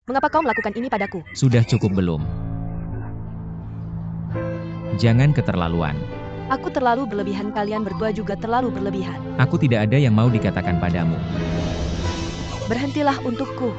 Mengapa kau melakukan ini padaku? Sudah cukup belum? Jangan keterlaluan. Aku terlalu berlebihan, kalian berdua juga terlalu berlebihan. Aku tidak ada yang mau dikatakan padamu. Berhentilah untukku.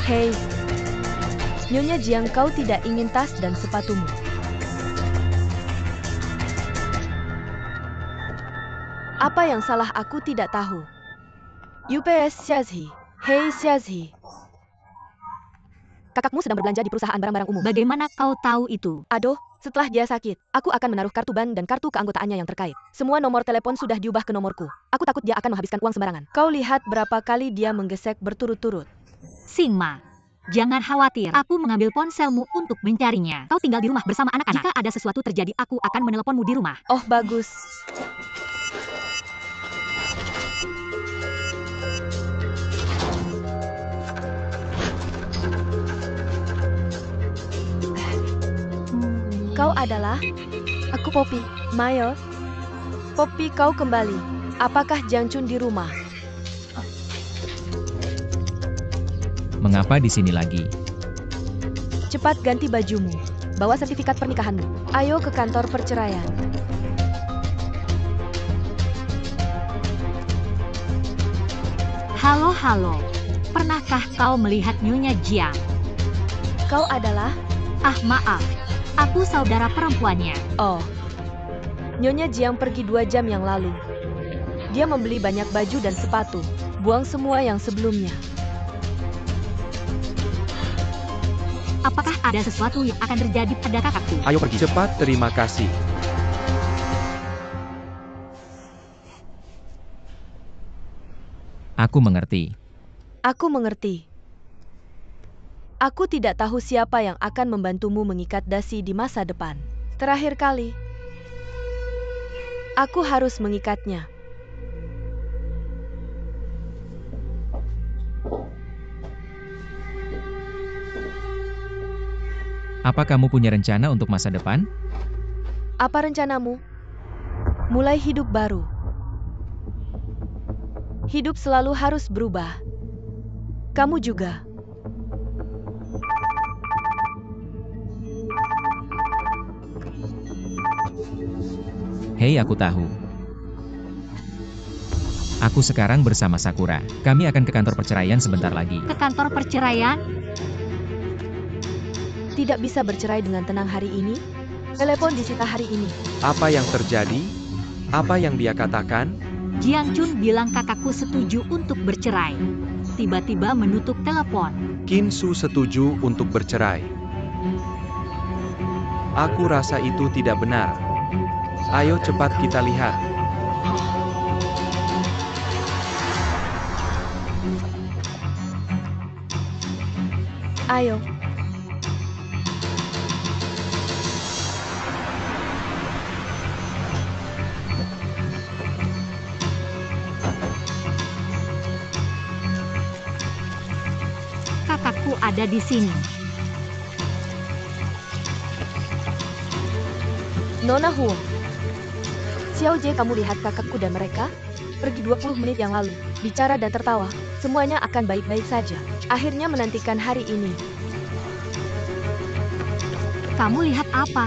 Hei, Nyonya Jiang, kau tidak ingin tas dan sepatumu? Apa yang salah aku tidak tahu. UPS Xiaozhi. Hei Xiaozhi. Kakakmu sedang berbelanja di perusahaan barang-barang umum. Bagaimana kau tahu itu? Aduh, setelah dia sakit, aku akan menaruh kartu ban dan kartu keanggotaannya yang terkait. Semua nomor telepon sudah diubah ke nomorku. Aku takut dia akan menghabiskan uang sembarangan. Kau lihat berapa kali dia menggesek berturut-turut. Singma, jangan khawatir. Aku mengambil ponselmu untuk mencarinya. Kau tinggal di rumah bersama anak-anak. Jika ada sesuatu terjadi, aku akan meneleponmu di rumah. Oh, bagus. Kau adalah? Aku Poppy. Mayo. Poppy, kau kembali. Apakah Jiang Chun di rumah? Mengapa di sini lagi? Cepat ganti bajumu. Bawa sertifikat pernikahanmu. Ayo ke kantor perceraian. Halo. Pernahkah kau melihat Nyonya Jiang? Kau adalah? Ah, maaf. Aku saudara perempuannya. Oh. Nyonya Jiang pergi 2 jam yang lalu. Dia membeli banyak baju dan sepatu. Buang semua yang sebelumnya. Apakah ada sesuatu yang akan terjadi pada kakakku? Ayo pergi cepat, terima kasih. Aku mengerti. Aku mengerti. Aku tidak tahu siapa yang akan membantumu mengikat dasi di masa depan. Terakhir kali, aku harus mengikatnya. Apa kamu punya rencana untuk masa depan? Apa rencanamu? Mulai hidup baru. Hidup selalu harus berubah. Kamu juga. Hei, aku tahu. Aku sekarang bersama Sakura. Kami akan ke kantor perceraian sebentar lagi. Ke kantor perceraian? Tidak bisa bercerai dengan tenang hari ini. Telepon disita hari ini. Apa yang terjadi? Apa yang dia katakan? Jiang Chun bilang kakakku setuju untuk bercerai. Tiba-tiba menutup telepon. Qin Su setuju untuk bercerai. Aku rasa itu tidak benar. Ayo cepat kita lihat. Ayo. Kakakku ada di sini. Nona Huo. Xiao Jie, kamu lihat kakakku dan mereka? Pergi 20 menit yang lalu, bicara dan tertawa, semuanya akan baik-baik saja. Akhirnya menantikan hari ini. Kamu lihat apa?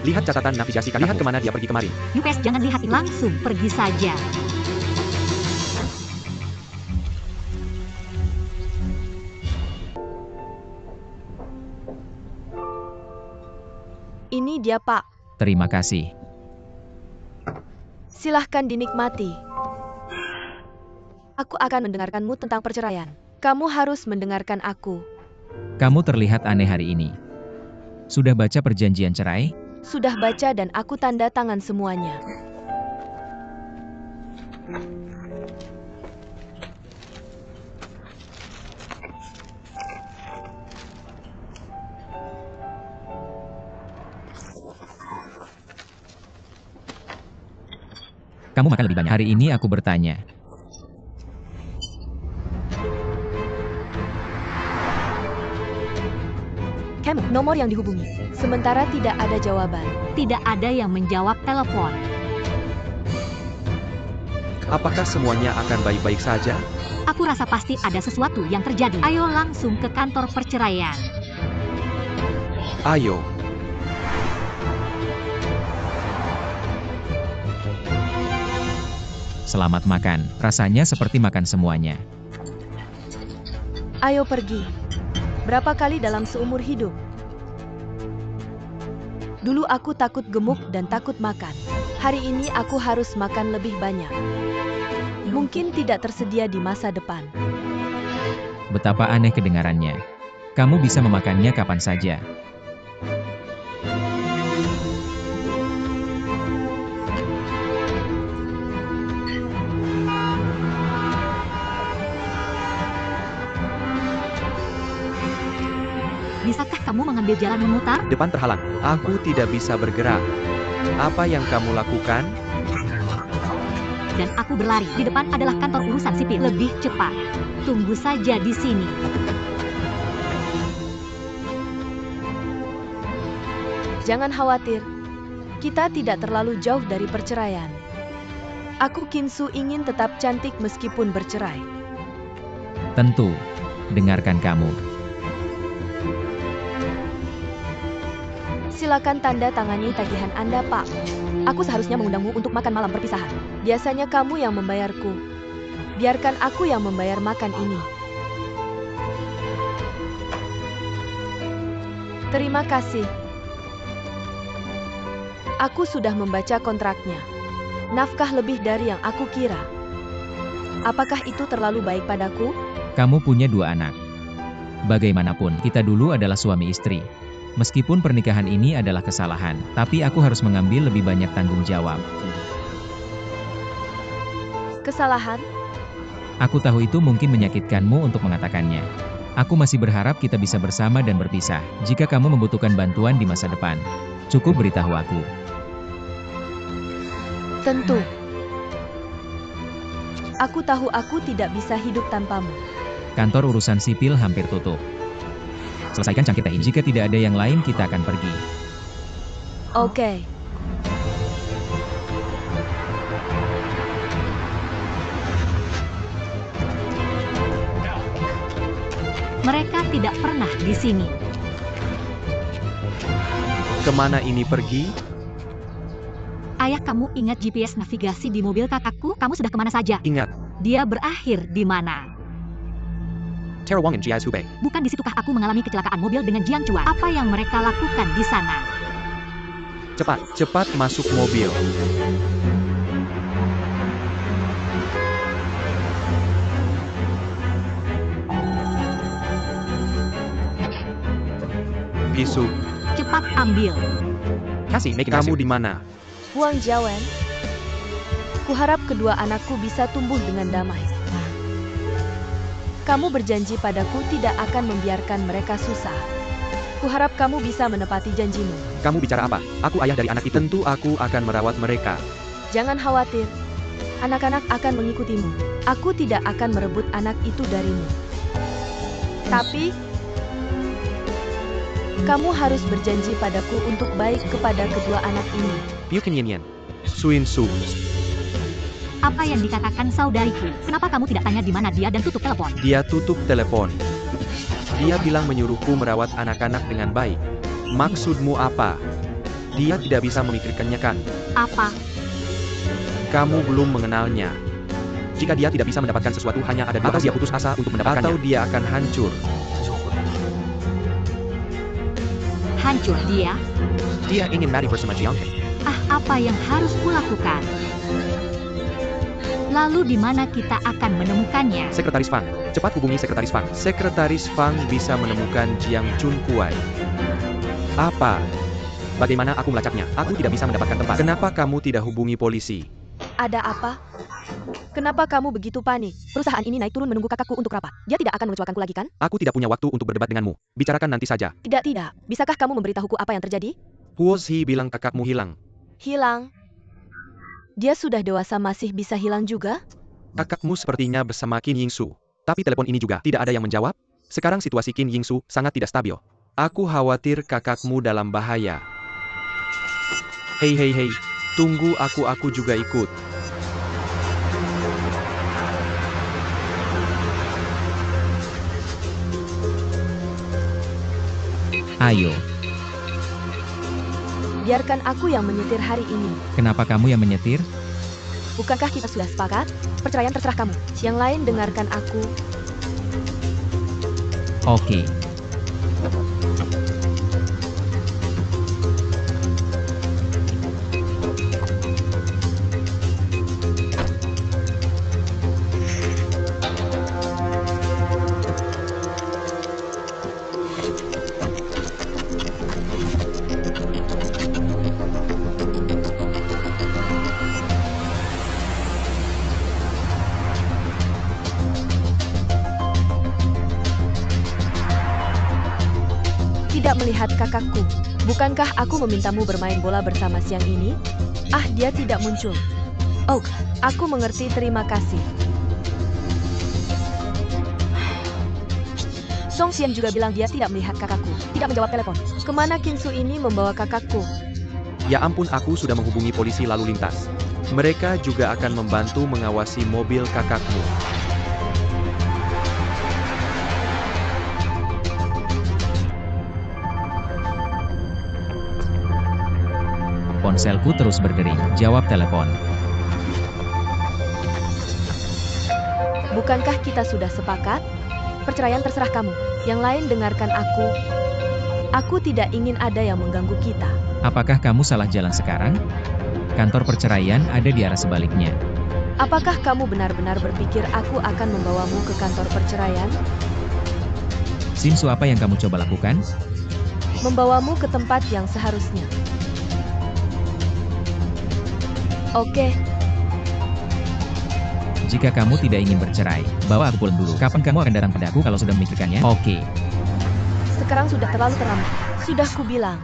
Lihat catatan navigasi kakakmu. Lihat kemana dia pergi kemarin. Yupes, jangan lihat, langsung pergi saja. Ini dia, Pak. Terima kasih. Silahkan dinikmati. Aku akan mendengarkanmu tentang perceraian. Kamu harus mendengarkan aku. Kamu terlihat aneh hari ini. Sudah baca perjanjian cerai? Sudah baca dan aku tanda tangan semuanya. Kamu makan lebih banyak. Hari ini aku bertanya. Kem, nomor yang dihubungi. Sementara tidak ada jawaban. Tidak ada yang menjawab telepon. Apakah semuanya akan baik-baik saja? Aku rasa pasti ada sesuatu yang terjadi. Ayo langsung ke kantor perceraian. Ayo. Selamat makan. Rasanya seperti makan semuanya. Ayo pergi. Berapa kali dalam seumur hidup? Dulu aku takut gemuk dan takut makan. Hari ini aku harus makan lebih banyak. Mungkin tidak tersedia di masa depan. Betapa aneh kedengarannya. Kamu bisa memakannya kapan saja. Bisakah kamu mengambil jalan memutar? Depan terhalang. Aku tidak bisa bergerak. Apa yang kamu lakukan? Dan aku berlari. Di depan adalah kantor urusan sipil. Lebih cepat. Tunggu saja di sini. Jangan khawatir. Kita tidak terlalu jauh dari perceraian. Aku Kinsu ingin tetap cantik meskipun bercerai. Tentu. Dengarkan kamu. Silakan tanda tangani tagihan Anda, Pak. Aku seharusnya mengundangmu untuk makan malam perpisahan. Biasanya kamu yang membayarku. Biarkan aku yang membayar makan ini. Terima kasih. Aku sudah membaca kontraknya. Nafkah lebih dari yang aku kira. Apakah itu terlalu baik padaku? Kamu punya 2 anak. Bagaimanapun, kita dulu adalah suami istri. Meskipun pernikahan ini adalah kesalahan, tapi aku harus mengambil lebih banyak tanggung jawab. Kesalahan? Aku tahu itu mungkin menyakitkanmu untuk mengatakannya. Aku masih berharap kita bisa bersama dan berpisah. Jika kamu membutuhkan bantuan di masa depan, cukup beritahu aku. Tentu. Aku tahu aku tidak bisa hidup tanpamu. Kantor urusan sipil hampir tutup. Selesaikan cangkir teh ini. Jika tidak ada yang lain, kita akan pergi. Oke. Mereka tidak pernah di sini. Kemana ini pergi? Ayah, kamu ingat GPS navigasi di mobil kakakku? Kamu sudah kemana saja? Ingat. Dia berakhir di mana? Terawang Jiaz Hubei. Bukan di situkah aku mengalami kecelakaan mobil dengan Jiang Chua? Apa yang mereka lakukan di sana? Cepat, cepat masuk mobil. Gisu, Cepat ambil. kamu di mana? Huang Jiawen. Kuharap kedua anakku bisa tumbuh dengan damai. Kamu berjanji padaku tidak akan membiarkan mereka susah. Kuharap kamu bisa menepati janjimu. Kamu bicara apa? Aku ayah dari anak itu. Tentu aku akan merawat mereka. Jangan khawatir. Anak-anak akan mengikutimu. Aku tidak akan merebut anak itu darimu. Tapi, Kamu harus berjanji padaku untuk baik kepada kedua anak ini. Piu Yin Yen. Suin Su. Apa yang dikatakan saudariku? Kenapa kamu tidak tanya di mana dia dan tutup telepon? Dia tutup telepon. Dia bilang menyuruhku merawat anak-anak dengan baik. Maksudmu apa? Dia tidak bisa memikirkannya kan? Apa? Kamu belum mengenalnya. Jika dia tidak bisa mendapatkan sesuatu hanya ada atau dia putus asa untuk mendapatkannya. Atau dia akan hancur. Hancur dia? Dia ingin mati bersama Jiang. Apa yang harus kulakukan? Lalu di mana kita akan menemukannya? Sekretaris Fang. Cepat hubungi Sekretaris Fang. Sekretaris Fang bisa menemukan Jiang Chun Kuai. Apa? Bagaimana aku melacaknya? Aku tidak bisa mendapatkan tempat. Kenapa kamu tidak hubungi polisi? Ada apa? Kenapa kamu begitu panik? Perusahaan ini naik turun menunggu kakakku untuk rapat. Dia tidak akan mengecewakanku lagi kan? Aku tidak punya waktu untuk berdebat denganmu. Bicarakan nanti saja. Tidak. Bisakah kamu memberitahuku apa yang terjadi? Huo Zhi bilang kakakmu hilang. Hilang? Dia sudah dewasa masih bisa hilang juga? Kakakmu sepertinya bersama Qin Yingsu. Tapi telepon ini juga tidak ada yang menjawab. Sekarang situasi Qin Yingsu sangat tidak stabil. Aku khawatir kakakmu dalam bahaya. Hei. Tunggu aku juga ikut. Ayo, Biarkan aku yang menyetir hari ini. kenapa kamu yang menyetir? Bukankah kita sudah sepakat? Perceraian terserah kamu. Yang lain dengarkan aku. Oke. Tidak melihat kakakku. Bukankah aku memintamu bermain bola bersama siang ini? Dia tidak muncul. Oh, aku mengerti, terima kasih. Song Xian juga bilang dia tidak melihat kakakku. Tidak menjawab telepon. Kemana Kinsu ini membawa kakakku? Ya ampun, aku sudah menghubungi polisi lalu lintas. Mereka juga akan membantu mengawasi mobil kakakmu. Ponselku terus berdering. Jawab telepon. Bukankah kita sudah sepakat? Perceraian terserah kamu. Yang lain dengarkan aku. Aku tidak ingin ada yang mengganggu kita. Apakah kamu salah jalan sekarang? Kantor perceraian ada di arah sebaliknya. Apakah kamu benar-benar berpikir aku akan membawamu ke kantor perceraian? Sinsu, apa yang kamu coba lakukan? Membawamu ke tempat yang seharusnya. Oke, Jika kamu tidak ingin bercerai, bawa aku pulang dulu. Kapan kamu akan datang padaku kalau sudah memikirkannya? Oke. sekarang sudah terlalu terlambat. Sudah kubilang,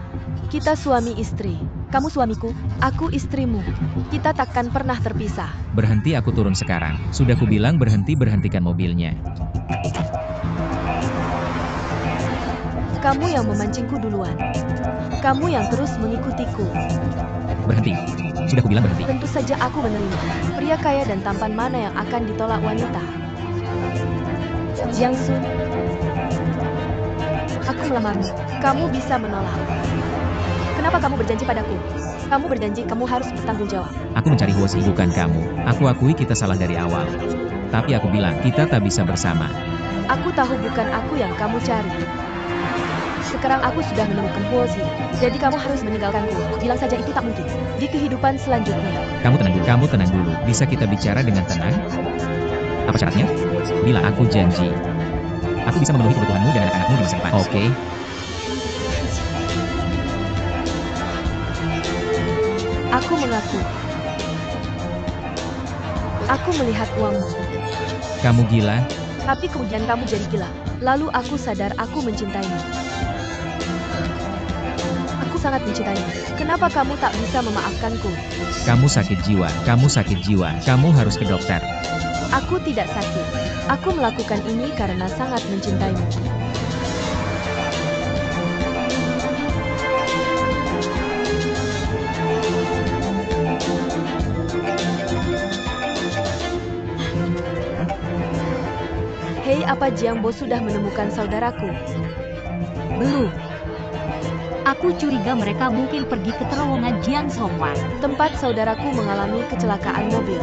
kita suami istri. Kamu suamiku, aku istrimu. Kita takkan pernah terpisah. Berhenti, aku turun sekarang. Sudah kubilang berhenti, berhentikan mobilnya. Kamu yang memancingku duluan. Kamu yang terus mengikutiku. Berhenti. Sudah kubilang berhenti. Tentu saja aku menerima. Pria kaya dan tampan mana yang akan ditolak wanita? Jiang Sun, aku melamarmu. Kamu bisa menolak. Kenapa kamu berjanji padaku? Kamu berjanji kamu harus bertanggung jawab. Aku mencari Huo Zhi, bukan kamu. Aku akui kita salah dari awal. Tapi aku bilang, kita tak bisa bersama. Aku tahu bukan aku yang kamu cari. Sekarang aku sudah menemukan Huo Zhi. Jadi kamu harus meninggalkanku. Bilang saja itu tak mungkin. Di kehidupan selanjutnya. Kamu tenang dulu. Bisa kita bicara dengan tenang? Apa syaratnya? Bila aku janji. Aku bisa memenuhi kebutuhanmu dan anak-anakmu di masa depan. Oke. Aku mengaku. Aku melihat uangmu. Kamu gila? Tapi kemudian kamu jadi gila. Lalu aku sadar aku mencintaimu. Aku sangat mencintaimu. Kenapa kamu tak bisa memaafkanku? Kamu sakit jiwa. Kamu harus ke dokter. Aku tidak sakit. Aku melakukan ini karena sangat mencintaimu. apa Jiang Bo sudah menemukan saudaraku? Belum. Aku curiga mereka mungkin pergi ke terowongan Jiang Songwan. Tempat saudaraku mengalami kecelakaan mobil.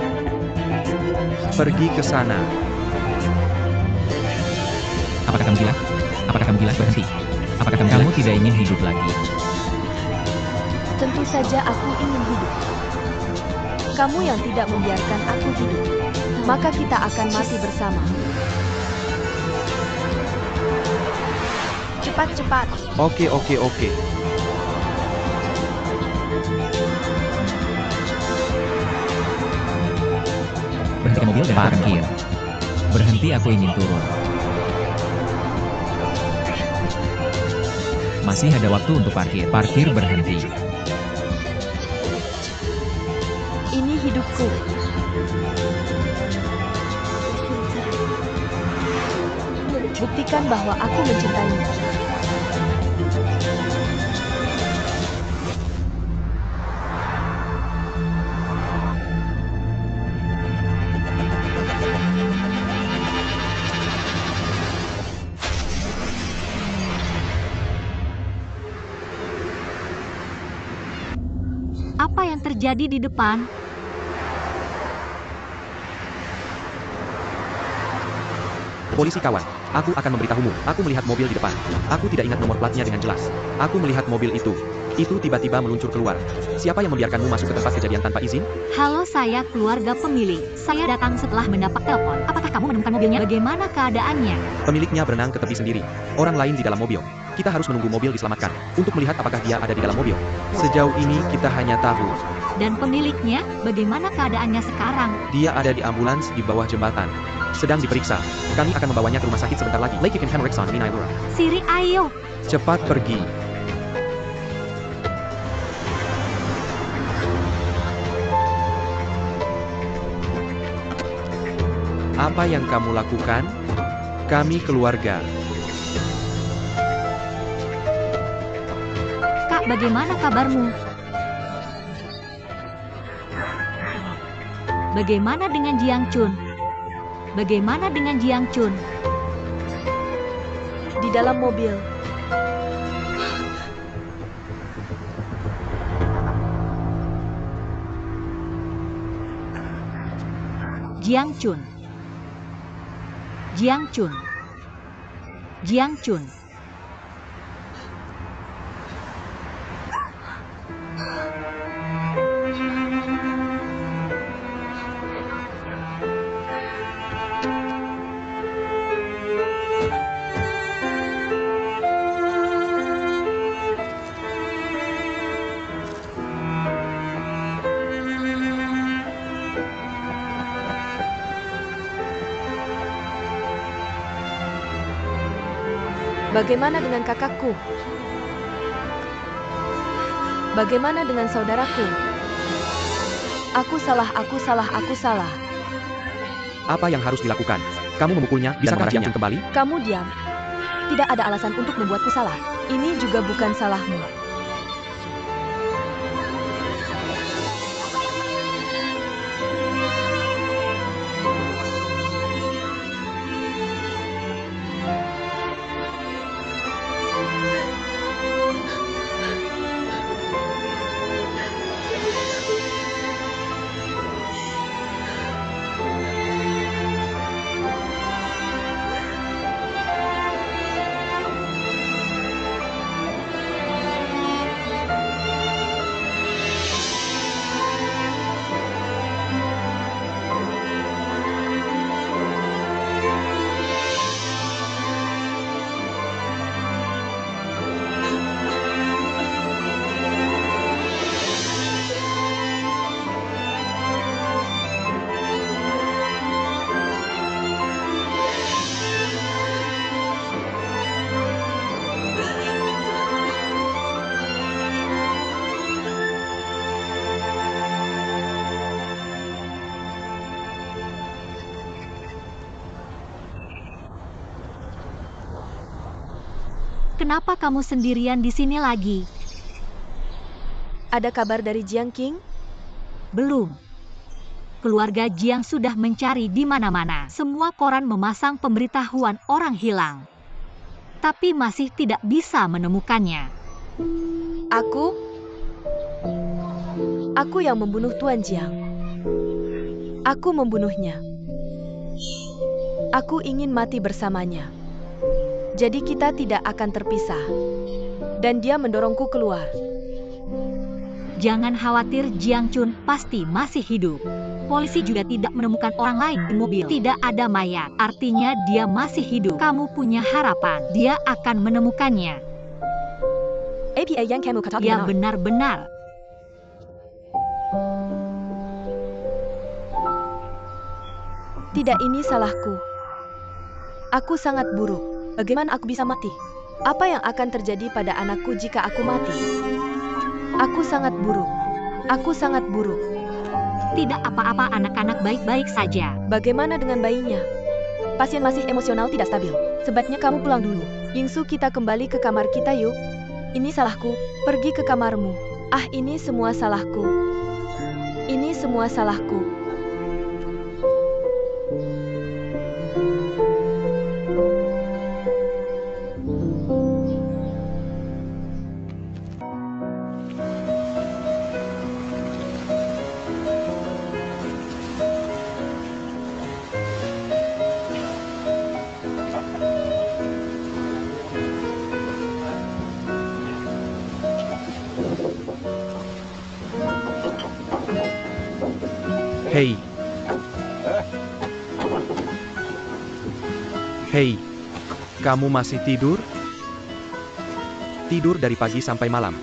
Pergi ke sana. Apakah kamu gila? Apakah kamu gila? Berhenti. Apakah kamu tidak ingin hidup lagi? Tentu saja aku ingin hidup. Kamu yang tidak membiarkan aku hidup. Maka kita akan mati bersama. Cepat-cepat. Oke. Berhentikan mobil dan parkir. Berhenti, aku ingin turun. Masih ada waktu untuk parkir. Parkir, berhenti. Ini hidupku. Buktikan bahwa aku mencintaimu. Apa yang terjadi di depan? Polisi kawan, aku akan memberitahumu. Aku melihat mobil di depan. Aku tidak ingat nomor platnya dengan jelas. Aku melihat mobil itu. Itu tiba-tiba meluncur keluar. Siapa yang membiarkanmu masuk ke tempat kejadian tanpa izin? Halo, saya keluarga pemilik. Saya datang setelah mendapat telepon. Apakah kamu menemukan mobilnya? Bagaimana keadaannya? Pemiliknya berenang ke tepi sendiri. Orang lain di dalam mobil. Kita harus menunggu mobil diselamatkan untuk melihat apakah dia ada di dalam mobil. Sejauh ini kita hanya tahu Dan pemiliknya, bagaimana keadaannya sekarang? dia ada di ambulans di bawah jembatan. Sedang diperiksa. Kami akan membawanya ke rumah sakit sebentar lagi. Lake Kipin Henrikson, Minailura. Siri, ayo. Cepat pergi. Apa yang kamu lakukan? Kami keluarga. Kak, bagaimana kabarmu? Bagaimana dengan Jiang Chun? Bagaimana dengan Jiang Chun? Di dalam mobil. Jiang Chun. Jiang Chun. Jiang Chun. Bagaimana dengan kakakku? Bagaimana dengan saudaraku? Aku salah. Apa yang harus dilakukan? Kamu memukulnya, bisakah Jiang Chun kembali? Kamu diam. Tidak ada alasan untuk membuatku salah. Ini juga bukan salahmu. Kenapa kamu sendirian di sini lagi? Ada kabar dari Jiang King? Belum. keluarga Jiang sudah mencari di mana-mana. Semua koran memasang pemberitahuan orang hilang. Tapi masih tidak bisa menemukannya. Aku yang membunuh Tuan Jiang. Aku membunuhnya. Aku ingin mati bersamanya. Jadi kita tidak akan terpisah. Dan dia mendorongku keluar. Jangan khawatir, Jiang Chun pasti masih hidup. Polisi juga tidak menemukan orang lain di mobil. Tidak ada mayat. Artinya dia masih hidup. Kamu punya harapan. Dia akan menemukannya. APA yang kamu katakan Ya benar. benar-benar. Tidak, ini salahku. Aku sangat buruk. Bagaimana aku bisa mati? Apa yang akan terjadi pada anakku jika aku mati? Aku sangat buruk. Aku sangat buruk. Tidak apa-apa, anak-anak baik-baik saja. Bagaimana dengan bayinya? Pasien masih emosional tidak stabil. Sebaiknya kamu pulang dulu. Yingsu, kita kembali ke kamar kita yuk. Ini salahku. Pergi ke kamarmu. Ah, ini semua salahku. Ini semua salahku. Hei. Hei. Kamu masih tidur? Tidur dari pagi sampai malam.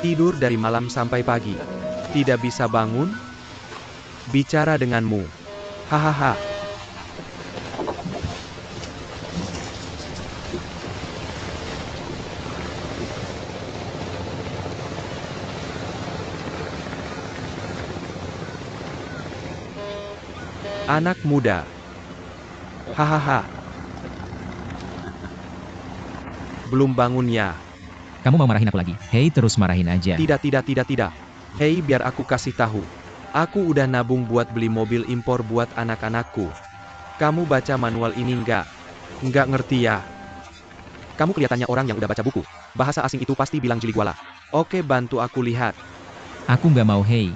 Tidur dari malam sampai pagi. Tidak bisa bangun? Bicara denganmu. Hahaha. Anak muda. Hahaha. Belum bangun ya? Kamu mau marahin aku lagi? Hei, terus marahin aja. Tidak. Hei, biar aku kasih tahu. Aku udah nabung buat beli mobil impor buat anak-anakku. Kamu baca manual ini nggak? Nggak ngerti ya? Kamu kelihatannya orang yang udah baca buku. Bahasa asing itu pasti bilang jili guala. Oke, bantu aku lihat. Aku nggak mau, hei.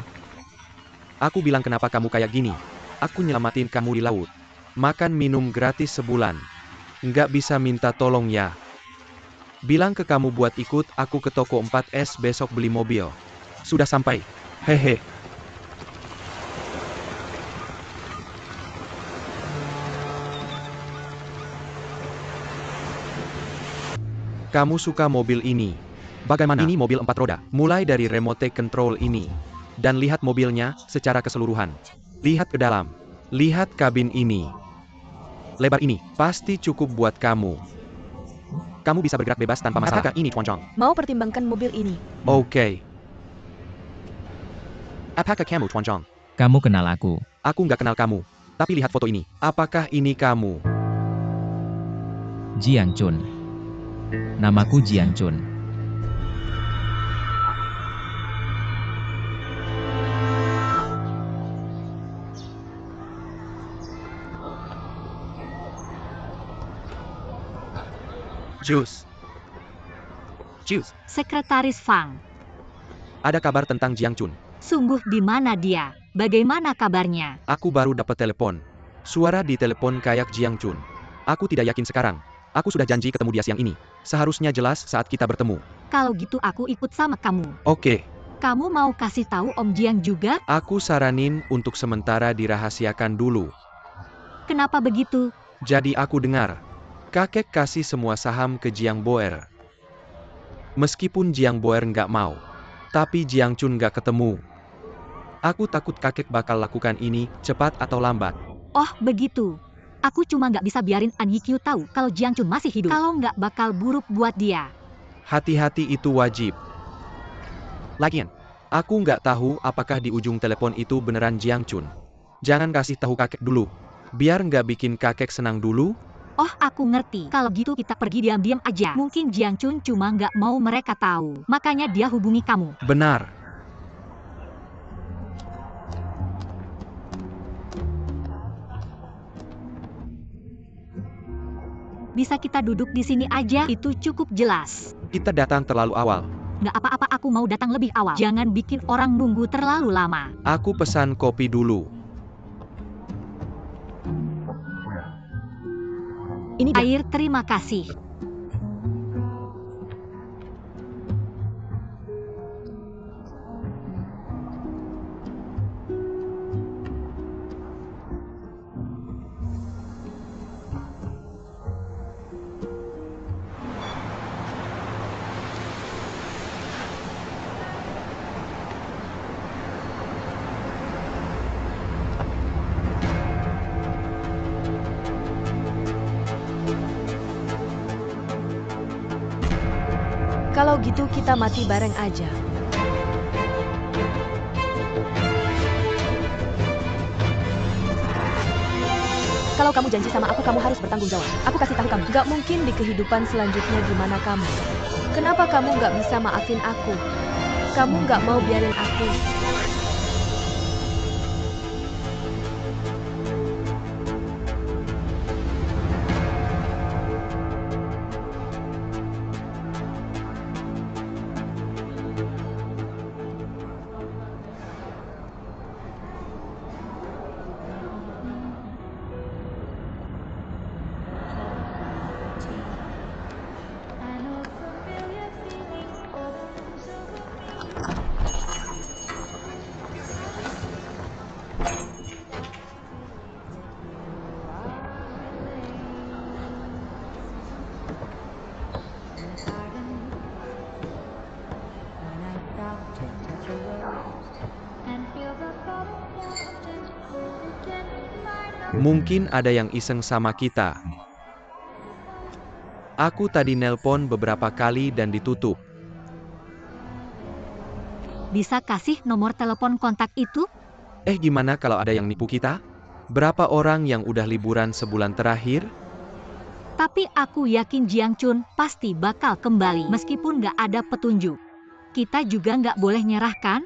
Aku bilang kenapa kamu kayak gini. Aku nyelamatin kamu di laut. Makan minum gratis sebulan. Nggak bisa minta tolong ya. Bilang ke kamu buat ikut aku ke toko 4S besok beli mobil. Sudah sampai. Hehe. Kamu suka mobil ini? Bagaimana? Ini mobil 4 roda. Mulai dari remote control ini. Dan lihat mobilnya secara keseluruhan. Lihat ke dalam. Lihat kabin ini. Lebar ini pasti cukup buat kamu. Kamu bisa bergerak bebas tanpa masalah. Apakah ini, Tuan Zhang? Mau pertimbangkan mobil ini. Oke. Apakah kamu, Tuan Zhang? Kamu kenal aku. Aku nggak kenal kamu. Tapi lihat foto ini. Apakah ini kamu? Jiang Chun. Namaku Jiang Chun. Jus. Sekretaris Fang. Ada kabar tentang Jiang Chun. Sungguh, di mana dia? Bagaimana kabarnya? Aku baru dapat telepon. Suara di telepon kayak Jiang Chun. Aku tidak yakin sekarang. Aku sudah janji ketemu dia siang ini. Seharusnya jelas saat kita bertemu. Kalau gitu aku ikut sama kamu. Oke. Kamu mau kasih tahu Om Jiang juga? Aku saranin untuk sementara dirahasiakan dulu. Kenapa begitu? Jadi aku dengar. Kakek kasih semua saham ke Jiang Boer. Meskipun Jiang Boer nggak mau. Tapi Jiang Chun nggak ketemu. Aku takut kakek bakal lakukan ini, cepat atau lambat. Oh, begitu. Aku cuma nggak bisa biarin An Yikyu tahu kalau Jiang Chun masih hidup. Kalau nggak bakal buruk buat dia. Hati-hati, itu wajib. Lagian, aku nggak tahu apakah di ujung telepon itu beneran Jiang Chun. Jangan kasih tahu kakek dulu. Biar nggak bikin kakek senang dulu. Oh, aku ngerti. Kalau gitu kita pergi diam-diam aja. Mungkin Jiang Chun cuma nggak mau mereka tahu. Makanya dia hubungi kamu. Benar. Bisa kita duduk di sini aja, itu cukup jelas. Kita datang terlalu awal. Nggak apa-apa, aku mau datang lebih awal. Jangan bikin orang nunggu terlalu lama. Aku pesan kopi dulu. Ini dia. Air, terima kasih. Kalau gitu kita mati bareng aja. Kalau kamu janji sama aku, kamu harus bertanggung jawab. Aku kasih tahu kamu, gak mungkin di kehidupan selanjutnya gimana kamu. Kenapa kamu gak bisa maafin aku? Kamu gak mau biarin aku. Mungkin ada yang iseng sama kita. Aku tadi nelpon beberapa kali dan ditutup. Bisa kasih nomor telepon kontak itu? Gimana kalau ada yang nipu kita? Berapa orang yang udah liburan sebulan terakhir? Tapi aku yakin Jiang Chun pasti bakal kembali meskipun nggak ada petunjuk. Kita juga nggak boleh nyerah kan?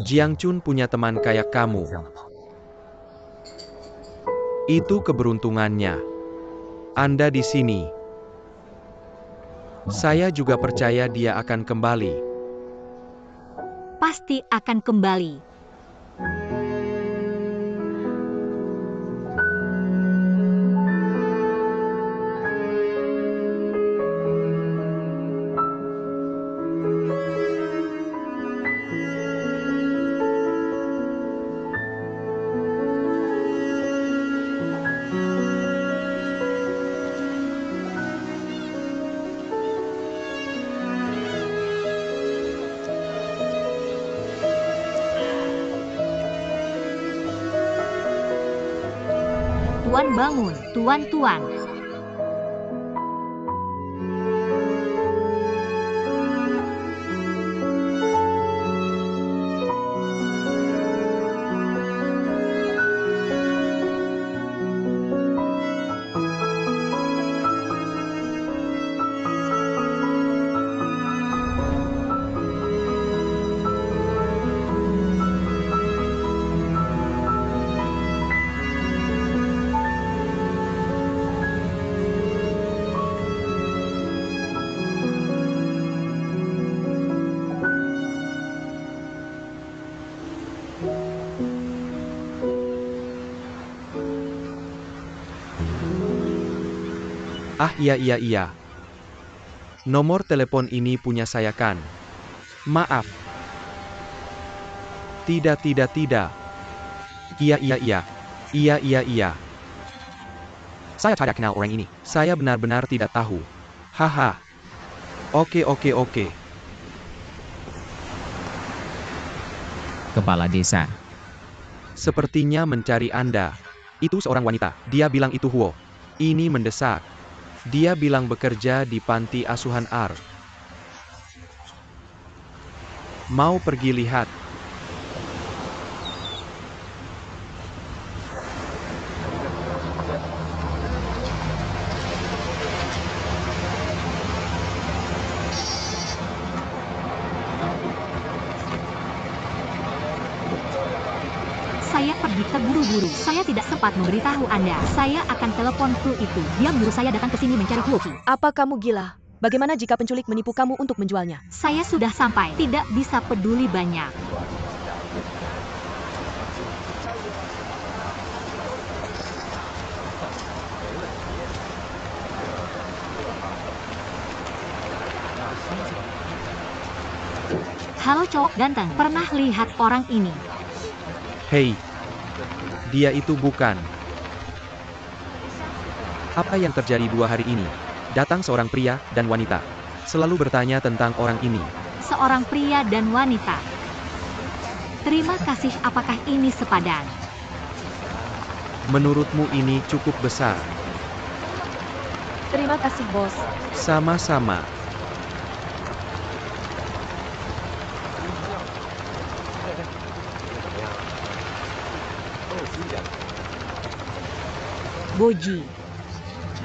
Jiang Chun punya teman kayak kamu. Itu keberuntungannya. Anda di sini. Saya juga percaya dia akan kembali. Pasti akan kembali. Tuan bangun, tuan-tuan. Iya. Nomor telepon ini punya saya kan? Maaf. Tidak. Iya. Saya tidak kenal orang ini. Saya benar-benar tidak tahu. Haha. Oke. Kepala desa. Sepertinya mencari Anda. Itu seorang wanita. Dia bilang itu Huo. Ini mendesak. Dia bilang bekerja di panti asuhan AR. Mau pergi lihat. Saya pergi terburu-buru. Saya tidak sempat memberitahu Anda. Saya akan telepon kru itu. Dia menyuruh saya datang ke sini mencari Huoki. Apa kamu gila? Bagaimana jika penculik menipu kamu untuk menjualnya? Saya sudah sampai. Tidak bisa peduli banyak. Halo cowok ganteng, pernah lihat orang ini? Hei, dia itu bukan. Apa yang terjadi 2 hari ini? Datang seorang pria dan wanita. Selalu bertanya tentang orang ini. Seorang pria dan wanita. Terima kasih, apakah ini sepadan? Menurutmu ini cukup besar? Terima kasih, bos. Sama-sama. Boji,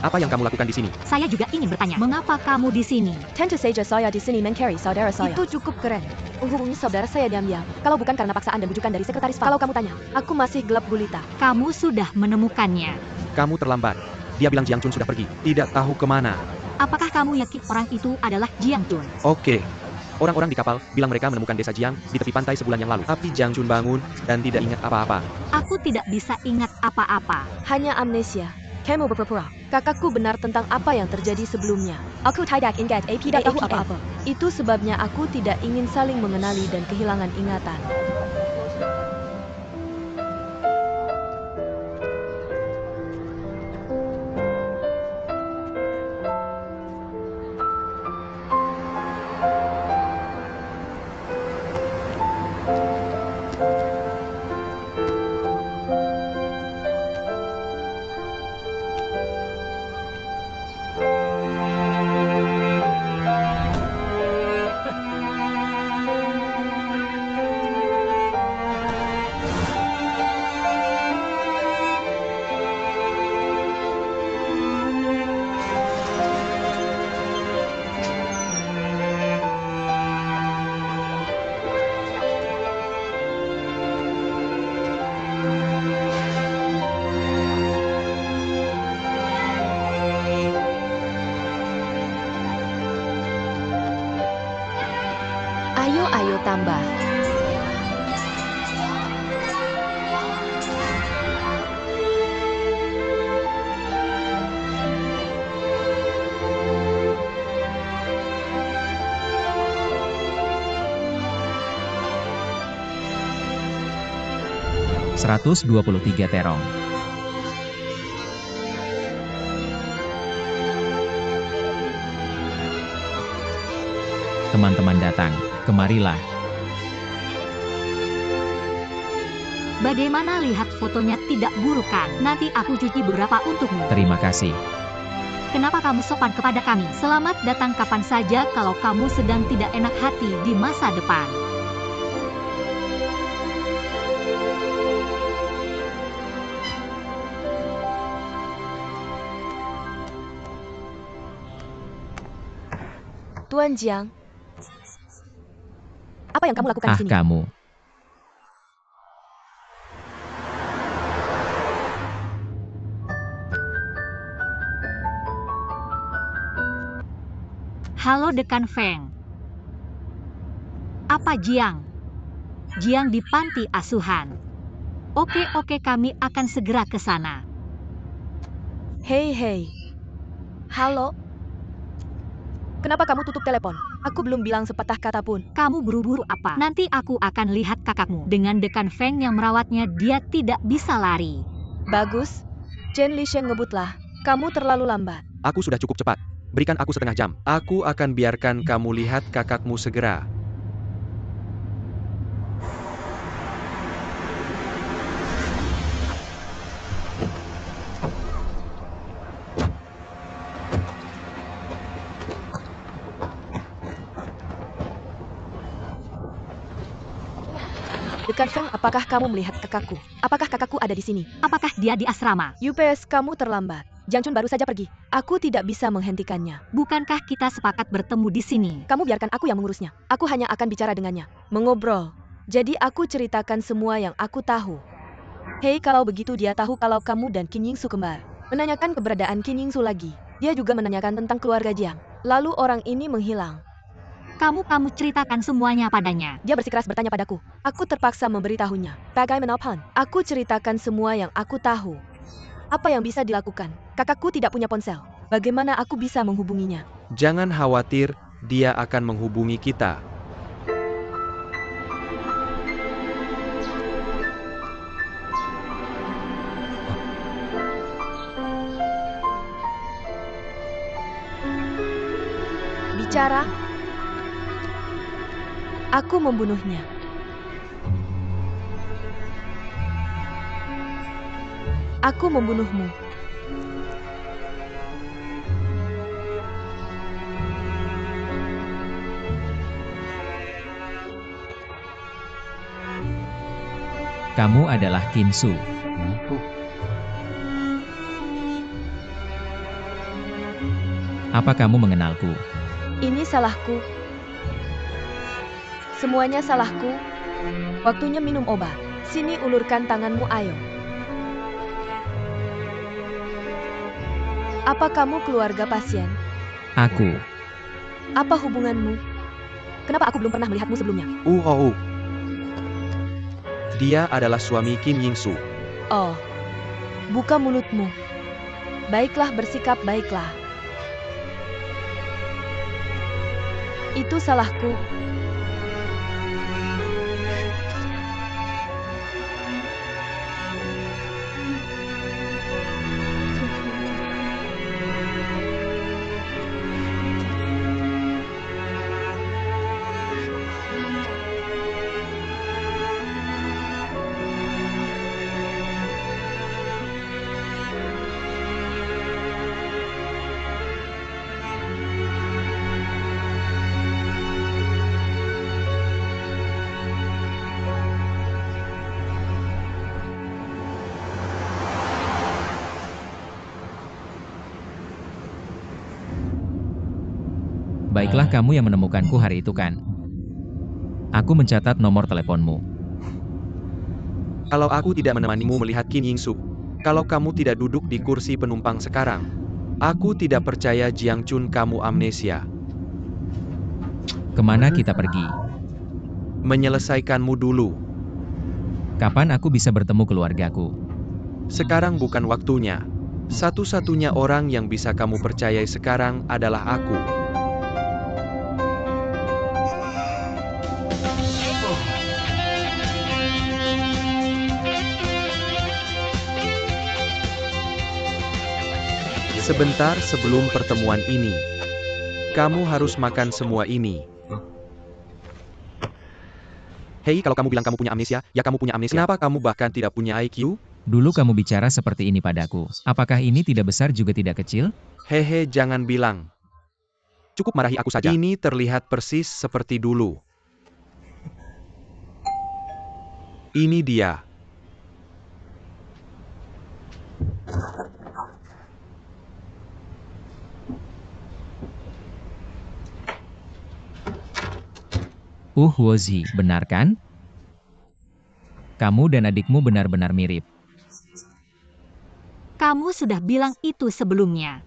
Apa yang kamu lakukan di sini? saya juga ingin bertanya, mengapa kamu di sini? Tentu saja saya di sini mencari saudara saya. Itu cukup keren. Menghubungi saudara saya diam-diam. Kalau bukan karena paksaan dan bujukan dari sekretaris Pak. Kalau kamu tanya, aku masih gelap gulita. Kamu sudah menemukannya. Kamu terlambat. Dia bilang Jiang Chun sudah pergi. Tidak tahu kemana. Apakah kamu yakin orang itu adalah Jiang Chun? Oke. Orang-orang di kapal bilang mereka menemukan desa Jiang di tepi pantai sebulan yang lalu. Tapi Jiang Chun bangun dan tidak ingat apa-apa. Aku tidak bisa ingat apa-apa. Hanya amnesia. Kamu berpura-pura. Kakakku benar tentang apa yang terjadi sebelumnya. Aku tidak ingat tidak tahu apa-apa. Itu sebabnya aku tidak ingin saling mengenali dan kehilangan ingatan. Ayo tambah. $123 terong. Teman-teman datang, kemarilah. Bagaimana lihat fotonya tidak buruk kan? Nanti aku cuci beberapa untukmu. Terima kasih. Kenapa kamu sopan kepada kami? Selamat datang kapan saja kalau kamu sedang tidak enak hati di masa depan. Tuan Jiang. Apa yang kamu lakukan di sini? Kamu. Halo Dekan Feng. Apa Jiang? Jiang di panti asuhan. Oke, kami akan segera ke sana. Hei. Halo. Kenapa kamu tutup telepon? Aku belum bilang sepatah kata pun. Kamu buru-buru apa? Nanti aku akan lihat kakakmu. Dengan Dekan Feng yang merawatnya, dia tidak bisa lari. Bagus. Chen Lisheng ngebutlah. Kamu terlalu lambat. Aku sudah cukup cepat. Berikan aku setengah jam. Aku akan biarkan kamu lihat kakakmu segera. Dekan Feng, apakah kamu melihat kakakku? Apakah kakakku ada di sini? Apakah dia di asrama? UPS, kamu terlambat. Jiang Chun baru saja pergi. Aku tidak bisa menghentikannya. Bukankah kita sepakat bertemu di sini? Kamu biarkan aku yang mengurusnya. Aku hanya akan bicara dengannya. Mengobrol. Jadi aku ceritakan semua yang aku tahu. Hei, kalau begitu dia tahu kalau kamu dan Qin Yingsu kembar. Menanyakan keberadaan Qin Yingsu lagi. Dia juga menanyakan tentang keluarga Jiang. Lalu orang ini menghilang. Kamu ceritakan semuanya padanya. Dia bersikeras bertanya padaku. Aku terpaksa memberitahunya. Bagaimanapun, aku ceritakan semua yang aku tahu. Apa yang bisa dilakukan? Kakakku tidak punya ponsel. Bagaimana aku bisa menghubunginya? Jangan khawatir, dia akan menghubungi kita. Bicara. Aku membunuhnya. Aku membunuhmu. Kamu adalah Qin Su. Apa kamu mengenalku? Ini salahku. Semuanya salahku. Waktunya minum obat. Sini ulurkan tanganmu, ayo. Apa kamu keluarga pasien? Aku. Apa hubunganmu? Kenapa aku belum pernah melihatmu sebelumnya? Dia adalah suami Qin Yingsu. Oh, buka mulutmu. Baiklah, bersikap baiklah. Itu salahku. Baiklah, kamu yang menemukanku hari itu kan? Aku mencatat nomor teleponmu. Kalau aku tidak menemanimu melihat Qin Yingsu, kalau kamu tidak duduk di kursi penumpang sekarang, aku tidak percaya Jiang Chun kamu amnesia. Kemana kita pergi? Menyelesaikanmu dulu. Kapan aku bisa bertemu keluargaku? Sekarang bukan waktunya. Satu-satunya orang yang bisa kamu percayai sekarang adalah aku. Sebentar sebelum pertemuan ini, kamu harus makan semua ini. Hei, kalau kamu bilang kamu punya amnesia, ya kamu punya amnesia. Kenapa kamu bahkan tidak punya IQ? Dulu kamu bicara seperti ini padaku. Apakah ini tidak besar juga tidak kecil? Hehe, jangan bilang. Cukup marahi aku saja. Ini terlihat persis seperti dulu. Ini dia. Wozi, benar kan? Kamu dan adikmu benar-benar mirip. Kamu sudah bilang itu sebelumnya.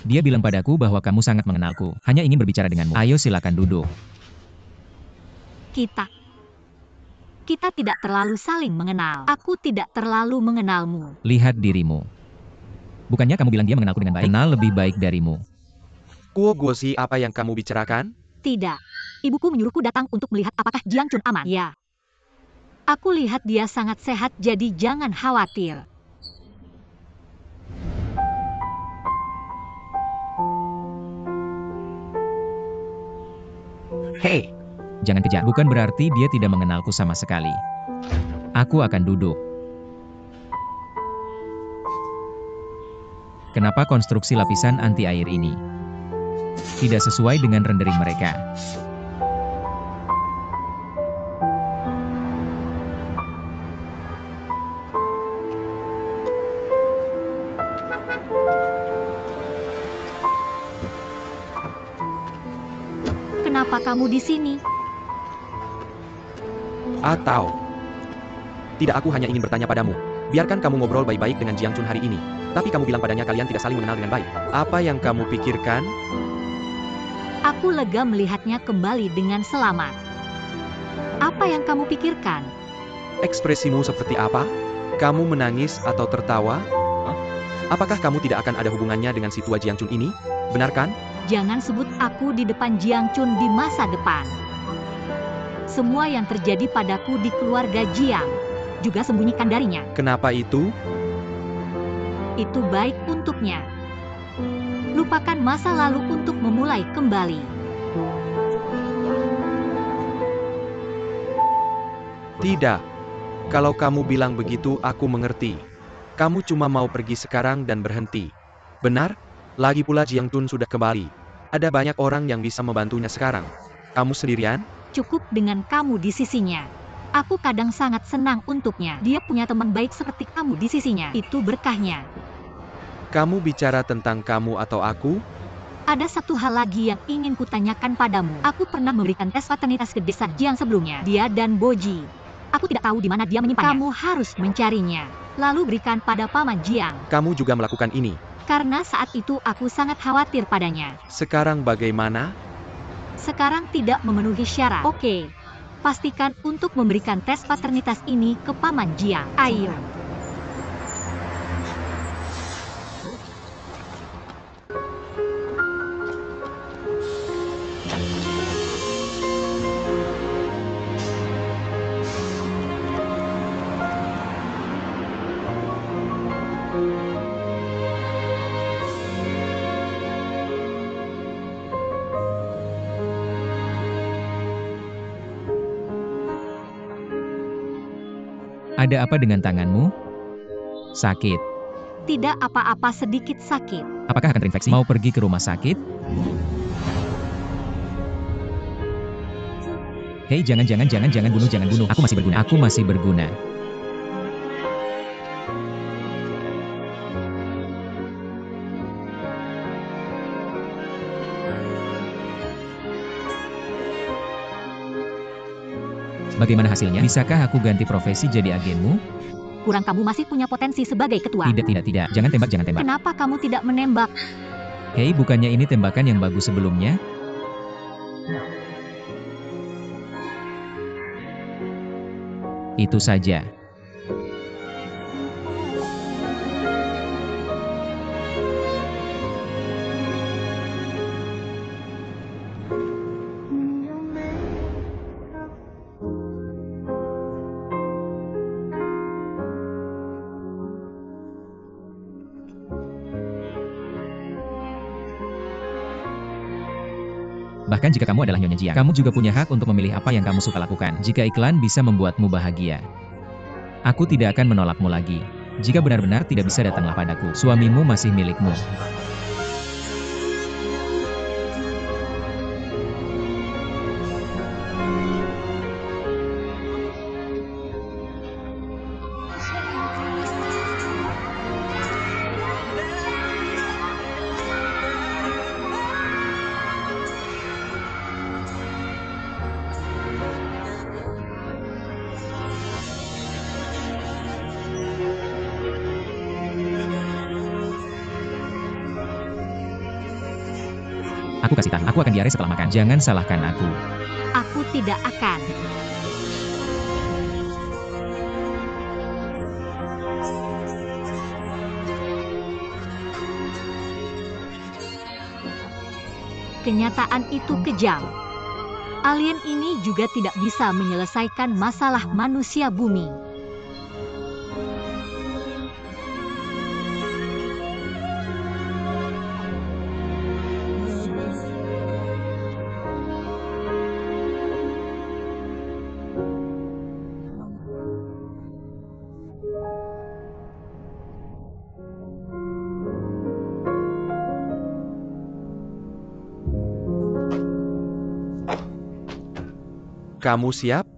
Dia bilang padaku bahwa kamu sangat mengenalku, hanya ingin berbicara denganmu. Ayo silakan duduk. Kita tidak terlalu saling mengenal. Aku tidak terlalu mengenalmu. Lihat dirimu. Bukannya kamu bilang dia mengenalku dengan baik? Kenal lebih baik darimu. Guozi, apa yang kamu bicarakan? Tidak. Ibuku menyuruhku datang untuk melihat apakah Jiang Chun aman. Ya. Aku lihat dia sangat sehat, jadi jangan khawatir. Hei, jangan kejar. Bukan berarti dia tidak mengenalku sama sekali. Aku akan duduk. Kenapa konstruksi lapisan anti air ini tidak sesuai dengan rendering mereka? Kenapa kamu di sini? Atau Tidak, aku hanya ingin bertanya padamu. Biarkan kamu ngobrol baik-baik dengan Jiang Chun hari ini. Tapi kamu bilang padanya kalian tidak saling mengenal dengan baik. Apa yang kamu pikirkan? Aku lega melihatnya kembali dengan selamat. Apa yang kamu pikirkan? Ekspresimu seperti apa? Kamu menangis atau tertawa? Apakah kamu tidak akan ada hubungannya dengan si tua Jiang Chun ini? Benar kan? Jangan sebut aku di depan Jiang Chun di masa depan. Semua yang terjadi padaku di keluarga Jiang juga sembunyikan darinya. Kenapa itu? Itu baik untuknya. Lupakan masa lalu untuk memulai kembali. Tidak. Kalau kamu bilang begitu, aku mengerti. Kamu cuma mau pergi sekarang dan berhenti. Benar? Lagi pula Jiang Chun sudah kembali. Ada banyak orang yang bisa membantunya sekarang. Kamu sendirian? Cukup dengan kamu di sisinya. Aku kadang sangat senang untuknya. Dia punya teman baik seperti kamu di sisinya. Itu berkahnya. Kamu bicara tentang kamu atau aku? Ada satu hal lagi yang ingin kutanyakan padamu. Aku pernah memberikan tes paternitas ke desa Jiang sebelumnya. Dia dan Boji. Aku tidak tahu di mana dia menyimpannya. Kamu harus mencarinya. Lalu berikan pada Paman Jiang. Kamu juga melakukan ini. Karena saat itu aku sangat khawatir padanya. Sekarang bagaimana? Sekarang tidak memenuhi syarat. Oke. Pastikan untuk memberikan tes paternitas ini ke Paman Jiang. Ayo. Ada apa dengan tanganmu? Sakit. Tidak apa-apa, sedikit sakit. Apakah akan terinfeksi? Mau pergi ke rumah sakit? Hei, jangan bunuh. Aku masih berguna. Bagaimana hasilnya? Bisakah aku ganti profesi jadi agenmu? Kurang, kamu masih punya potensi sebagai ketua. Tidak. Jangan tembak. Kenapa kamu tidak menembak? Hei, bukannya ini tembakan yang bagus sebelumnya? Itu saja. Bahkan jika kamu adalah Nyonya Jiang, kamu juga punya hak untuk memilih apa yang kamu suka lakukan. Jika iklan bisa membuatmu bahagia, aku tidak akan menolakmu lagi. Jika benar-benar tidak bisa, datanglah padaku. Suamimu masih milikmu. Aku kasih tahu, aku akan diare setelah makan. Jangan salahkan aku. Aku tidak akan. Kenyataan itu kejam. Alien ini juga tidak bisa menyelesaikan masalah manusia bumi. Kamu siap?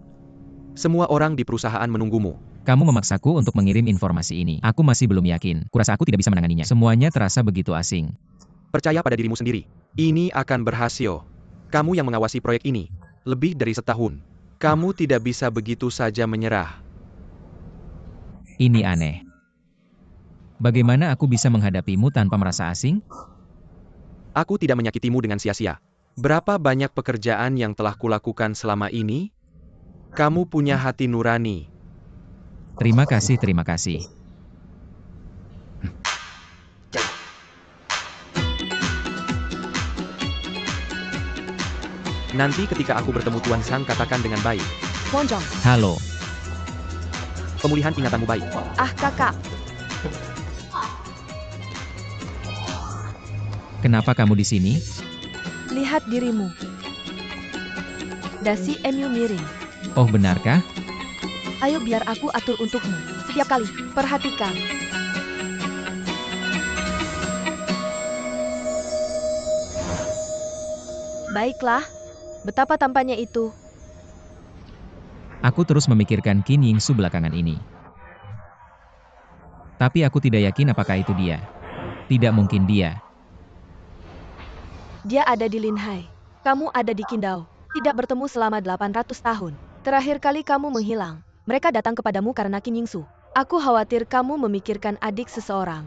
Semua orang di perusahaan menunggumu. Kamu memaksaku untuk mengirim informasi ini. Aku masih belum yakin. Kurasa aku tidak bisa menanganinya. Semuanya terasa begitu asing. Percaya pada dirimu sendiri. Ini akan berhasil. Kamu yang mengawasi proyek ini lebih dari setahun. Kamu tidak bisa begitu saja menyerah. Ini aneh. Bagaimana aku bisa menghadapimu tanpa merasa asing? Aku tidak menyakitimu dengan sia-sia. Berapa banyak pekerjaan yang telah kulakukan selama ini? Kamu punya hati nurani. Terima kasih, terima kasih. Nanti ketika aku bertemu Tuan Sang, katakan dengan baik. Monjong. Halo, Pemulihan ingatanmu baik. Ah, kakak. kenapa kamu di sini? Lihat dirimu. Dasi Enyu miring. Oh, benarkah? Ayo biar aku atur untukmu. Setiap kali, perhatikan. Baiklah. Betapa tampannya itu. Aku terus memikirkan Qin Yingsu belakangan ini. Tapi aku tidak yakin apakah itu dia. Tidak mungkin dia. Dia ada di Linhai. Kamu ada di Qingdao. Tidak bertemu selama 800 tahun. Terakhir kali kamu menghilang. Mereka datang kepadamu karena Qin Yingsu. Aku khawatir kamu memikirkan adik seseorang.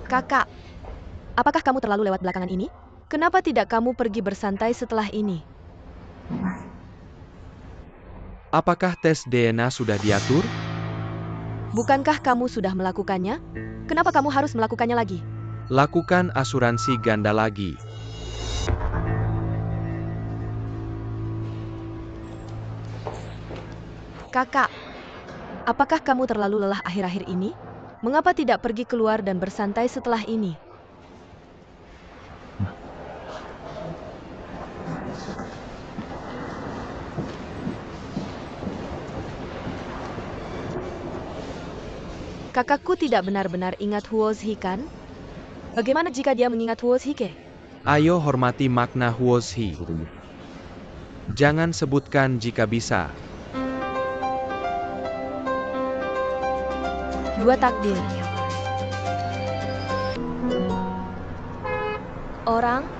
Kakak, apakah kamu terlalu lewat belakangan ini? Kenapa tidak kamu pergi bersantai setelah ini? Apakah tes DNA sudah diatur? Bukankah kamu sudah melakukannya? Kenapa kamu harus melakukannya lagi? Lakukan asuransi ganda lagi. Kakak, apakah kamu terlalu lelah akhir-akhir ini? Mengapa tidak pergi keluar dan bersantai setelah ini? Kakakku tidak benar-benar ingat Huozhi kan? Bagaimana jika dia mengingat Huozhi ke? Ayo hormati makna Huozhi. Jangan sebutkan jika bisa. Dua takdir. Orang.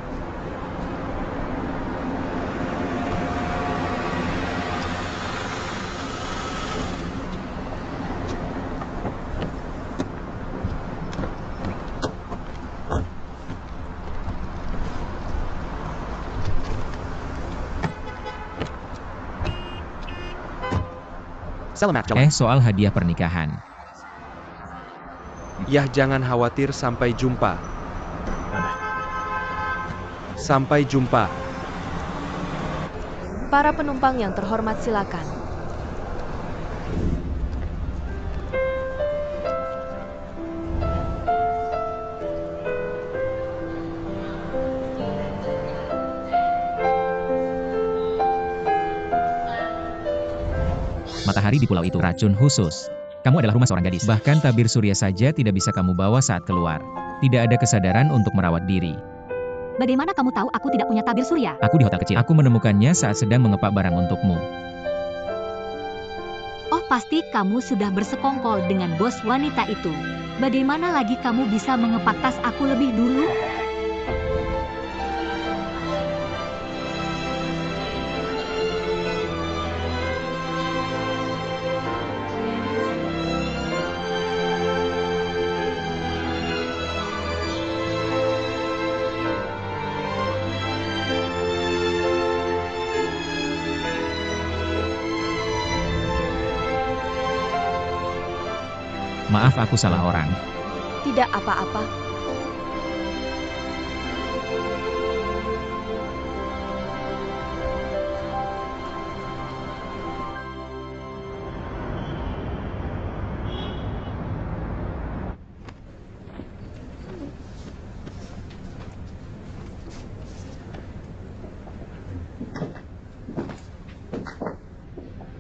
Selamat jalan. Soal hadiah pernikahan. Yah, jangan khawatir, sampai jumpa. Sampai jumpa. Para penumpang yang terhormat silakan. Matahari di pulau itu racun khusus. Kamu adalah rumah seorang gadis. Bahkan tabir surya saja tidak bisa kamu bawa saat keluar. Tidak ada kesadaran untuk merawat diri. Bagaimana kamu tahu aku tidak punya tabir surya? Aku di hotel kecil. Aku menemukannya saat sedang mengepak barang untukmu. Oh, pasti kamu sudah bersekongkol dengan bos wanita itu. Bagaimana lagi kamu bisa mengepak tas aku lebih dulu? Maaf, aku salah orang. Tidak apa-apa.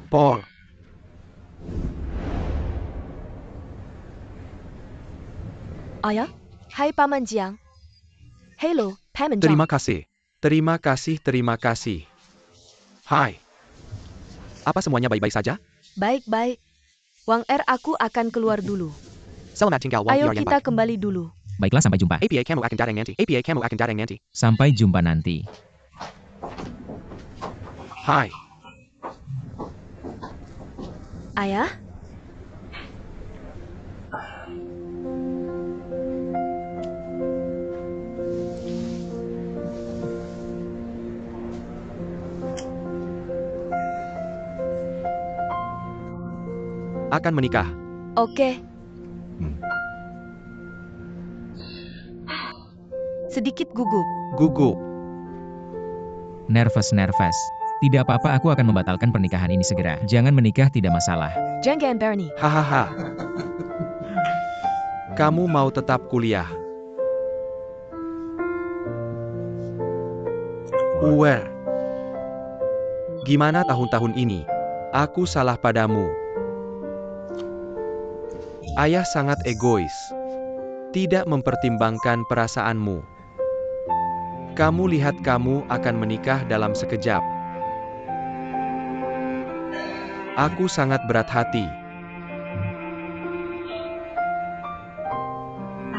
Paul. Ayah? Hai Paman Jiang. Hello, Paman Jiang. Terima kasih. Terima kasih, terima kasih. Hai. Apa semuanya baik-baik saja? Baik-baik. Wang aku akan keluar dulu. Selamat tinggal, Wang Ayo yang kita baik. kembali dulu. Baiklah, sampai jumpa. APA kamu akan datang nanti. APA kamu akan datang nanti. Sampai jumpa nanti. Hai. Ayah? Akan menikah. Oke. Sedikit gugup. Gugup. Nervous. Tidak apa-apa, aku akan membatalkan pernikahan ini segera. Jangan menikah, tidak masalah. Jangan Bernie. Hahaha. Kamu mau tetap kuliah? Gimana tahun-tahun ini? Aku salah padamu. Ayah sangat egois. Tidak mempertimbangkan perasaanmu. Kamu lihat, kamu akan menikah dalam sekejap. Aku sangat berat hati.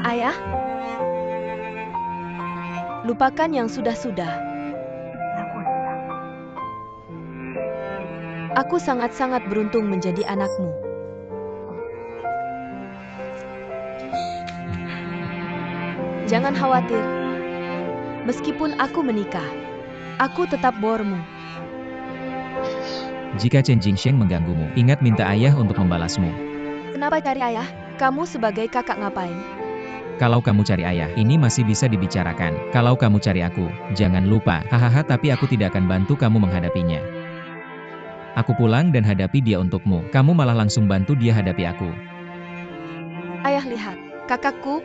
Ayah? Lupakan yang sudah-sudah. Aku sangat-sangat beruntung menjadi anakmu. Jangan khawatir. Meskipun aku menikah, aku tetap bormu. Jika Chen Jingsheng mengganggumu, ingat minta ayah untuk membalasmu. Kenapa cari ayah? Kamu sebagai kakak ngapain? Kalau kamu cari ayah, ini masih bisa dibicarakan. Kalau kamu cari aku, jangan lupa. Hahaha, tapi aku tidak akan bantu kamu menghadapinya. Aku pulang dan hadapi dia untukmu. Kamu malah langsung bantu dia hadapi aku. Ayah lihat, kakakku.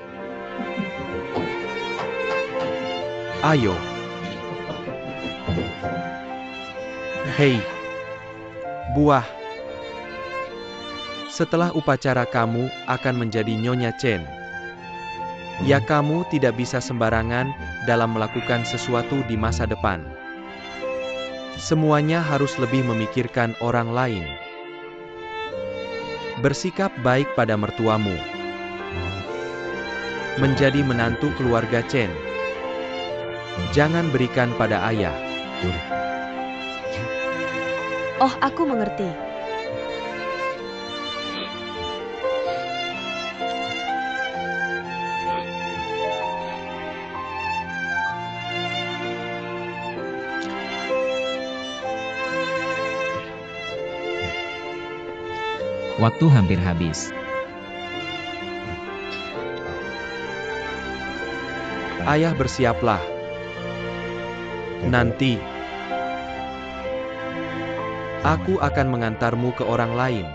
Ayo. Hei. Buah. Setelah upacara kamu akan menjadi Nyonya Chen. Ya, kamu tidak bisa sembarangan dalam melakukan sesuatu di masa depan. Semuanya harus lebih memikirkan orang lain. Bersikap baik pada mertuamu. Menjadi menantu keluarga Chen. Jangan berikan pada ayah. Oh, aku mengerti. Waktu hampir habis. Ayah, bersiaplah. Nanti, aku akan mengantarmu ke orang lain.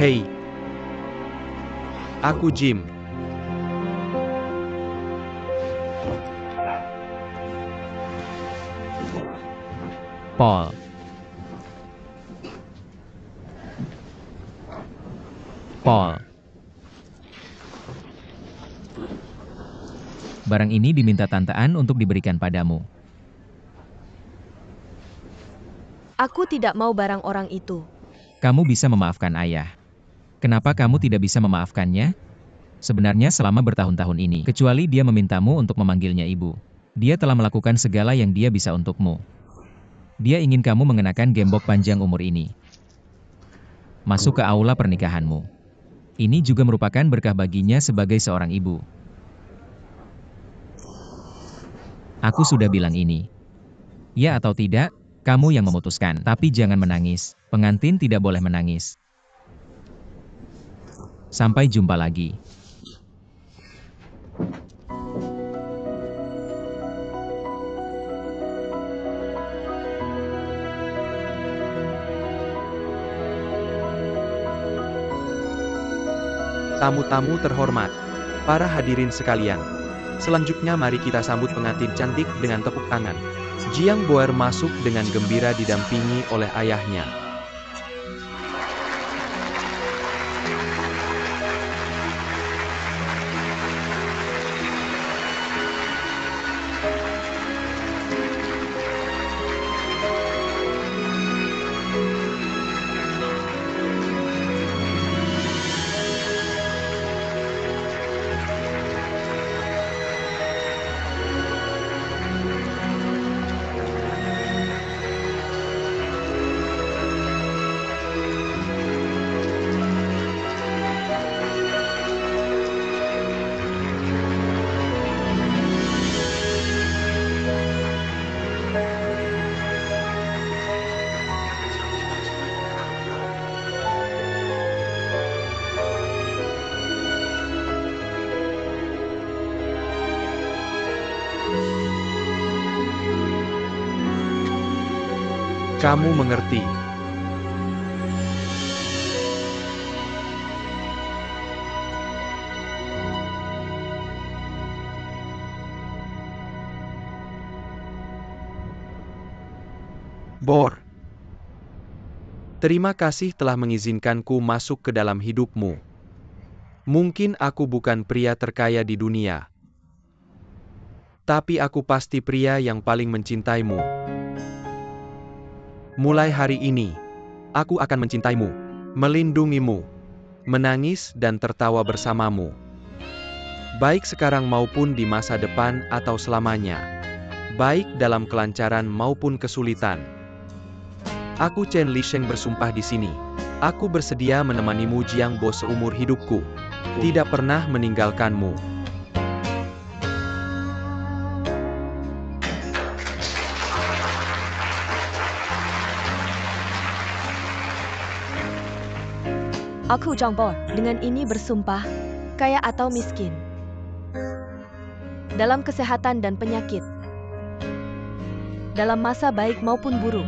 Hei, aku Jim. Paul. Barang ini diminta tantaan untuk diberikan padamu. Aku tidak mau barang orang itu. Kamu bisa memaafkan ayah. Kenapa kamu tidak bisa memaafkannya? Sebenarnya selama bertahun-tahun ini, kecuali dia memintamu untuk memanggilnya ibu. Dia telah melakukan segala yang dia bisa untukmu. Dia ingin kamu mengenakan gembok panjang umur ini. Masuk ke aula pernikahanmu. Ini juga merupakan berkah baginya sebagai seorang ibu. Aku sudah bilang ini. Ya atau tidak, kamu yang memutuskan. Tapi jangan menangis. Pengantin tidak boleh menangis. Sampai jumpa lagi. Tamu-tamu terhormat, para hadirin sekalian. Selanjutnya mari kita sambut pengantin cantik dengan tepuk tangan. Jiang Boer masuk dengan gembira didampingi oleh ayahnya. Kamu mengerti. Bor. Terima kasih telah mengizinkanku masuk ke dalam hidupmu. Mungkin aku bukan pria terkaya di dunia. Tapi aku pasti pria yang paling mencintaimu. Mulai hari ini, aku akan mencintaimu, melindungimu, menangis dan tertawa bersamamu. Baik sekarang maupun di masa depan atau selamanya. Baik dalam kelancaran maupun kesulitan. Aku Chen Lisheng bersumpah di sini. Aku bersedia menemanimu Jiang Bo seumur hidupku. Tidak pernah meninggalkanmu. Aku Zhang Bo, dengan ini bersumpah, kaya atau miskin. Dalam kesehatan dan penyakit. Dalam masa baik maupun buruk.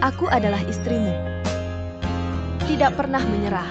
Aku adalah istrimu. Tidak pernah menyerah.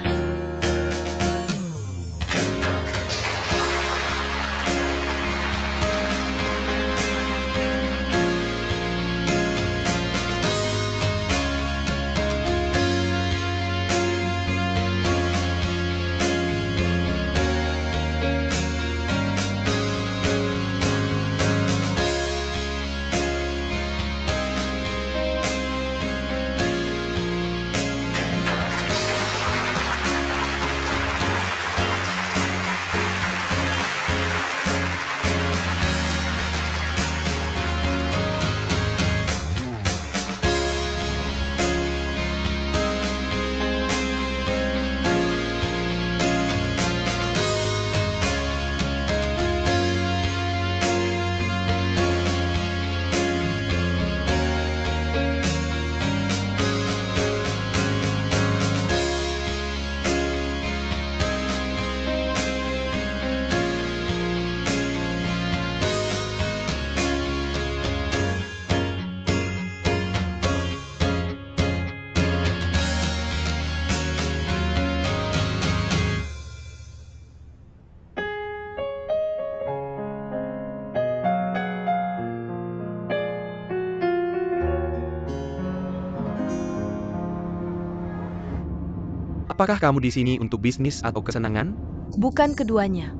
Apakah kamu di sini untuk bisnis atau kesenangan? Bukan keduanya.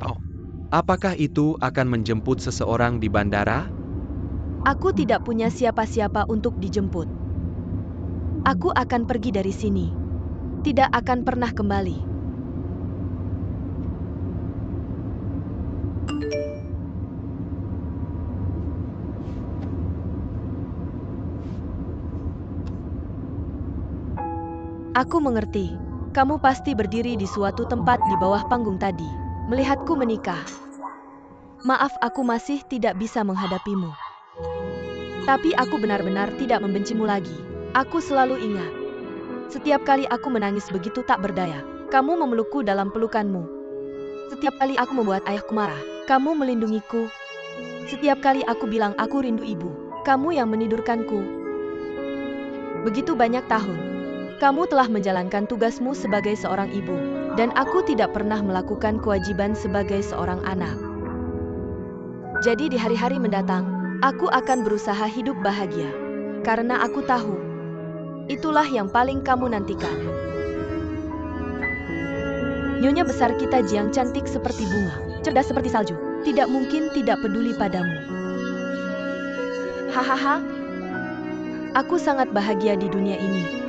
Oh. Apakah itu akan menjemput seseorang di bandara? Aku tidak punya siapa-siapa untuk dijemput. Aku akan pergi dari sini. Tidak akan pernah kembali. Aku mengerti. Kamu pasti berdiri di suatu tempat di bawah panggung tadi, melihatku menikah. Maaf, aku masih tidak bisa menghadapimu. Tapi aku benar-benar tidak membencimu lagi. Aku selalu ingat. Setiap kali aku menangis begitu tak berdaya, kamu memelukku dalam pelukanmu. Setiap kali aku membuat ayahku marah, kamu melindungiku. Setiap kali aku bilang aku rindu ibu, kamu yang menidurkanku. Begitu banyak tahun. Kamu telah menjalankan tugasmu sebagai seorang ibu, dan aku tidak pernah melakukan kewajiban sebagai seorang anak. Jadi di hari-hari mendatang, aku akan berusaha hidup bahagia. Karena aku tahu, itulah yang paling kamu nantikan. Nyonya besar kita Jiang cantik seperti bunga, cerdas seperti salju, tidak mungkin tidak peduli padamu. Hahaha, aku sangat bahagia di dunia ini.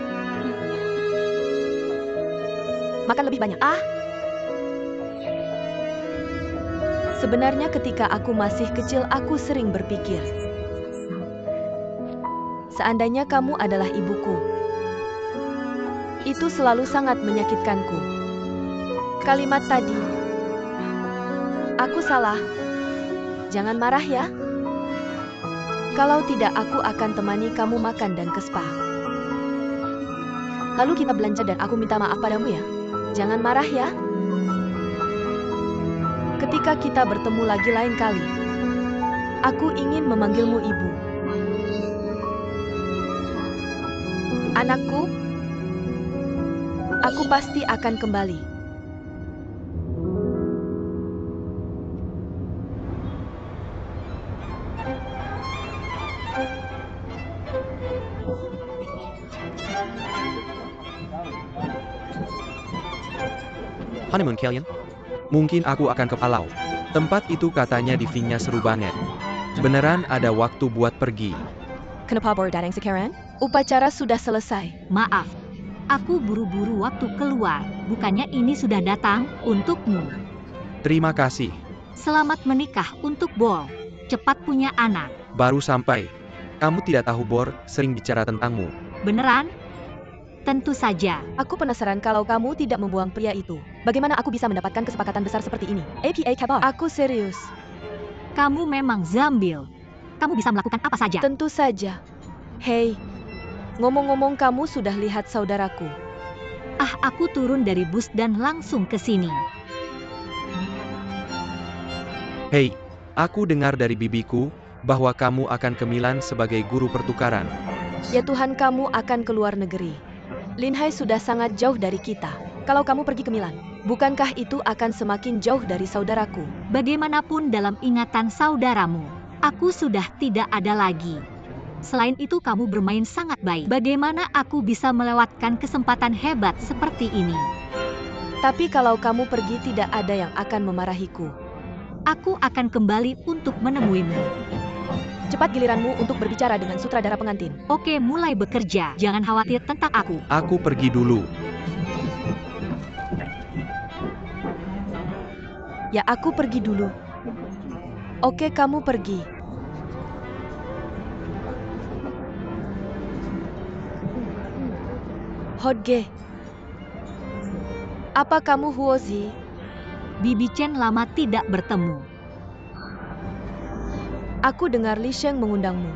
Makan lebih banyak. Sebenarnya ketika aku masih kecil aku sering berpikir, seandainya kamu adalah ibuku. Itu selalu sangat menyakitkanku. Kalimat tadi. Aku salah. Jangan marah ya. Kalau tidak aku akan temani kamu makan dan ke spa. Lalu kita belanja dan aku minta maaf padamu ya. Jangan marah ya. Ketika kita bertemu lagi lain kali, aku ingin memanggilmu ibu. Anakku, aku pasti akan kembali. Honeymoon kalian? Mungkin aku akan ke Palau. Tempat itu katanya divingnya seru banget. Beneran ada waktu buat pergi. Kenapa baru datang sekarang? Upacara sudah selesai. Maaf, aku buru-buru waktu keluar. Bukannya ini sudah datang untukmu. Terima kasih. Selamat menikah untuk Bor. Cepat punya anak. Baru sampai. Kamu tidak tahu Bor sering bicara tentangmu. Beneran? Tentu saja. Aku penasaran kalau kamu tidak membuang pria itu. Bagaimana aku bisa mendapatkan kesepakatan besar seperti ini? APA kabar. Aku serius. Kamu memang zambil. Kamu bisa melakukan apa saja. Tentu saja. Hei, ngomong-ngomong kamu sudah lihat saudaraku. Aku turun dari bus dan langsung ke sini. Hei, aku dengar dari bibiku bahwa kamu akan ke Milan sebagai guru pertukaran. Ya Tuhan, kamu akan ke luar negeri. Linhai sudah sangat jauh dari kita. Kalau kamu pergi ke Milan, bukankah itu akan semakin jauh dari saudaraku? Bagaimanapun dalam ingatan saudaramu, aku sudah tidak ada lagi. Selain itu kamu bermain sangat baik. Bagaimana aku bisa melewatkan kesempatan hebat seperti ini? Tapi kalau kamu pergi tidak ada yang akan memarahiku. Aku akan kembali untuk menemuimu. Cepat giliranmu untuk berbicara dengan sutradara pengantin. Oke, mulai bekerja. Jangan khawatir tentang aku. Aku pergi dulu. Ya, aku pergi dulu. Oke, kamu pergi. Hodge. Apa kamu Huozi? Bibi Chen lama tidak bertemu. Aku dengar Li Sheng mengundangmu.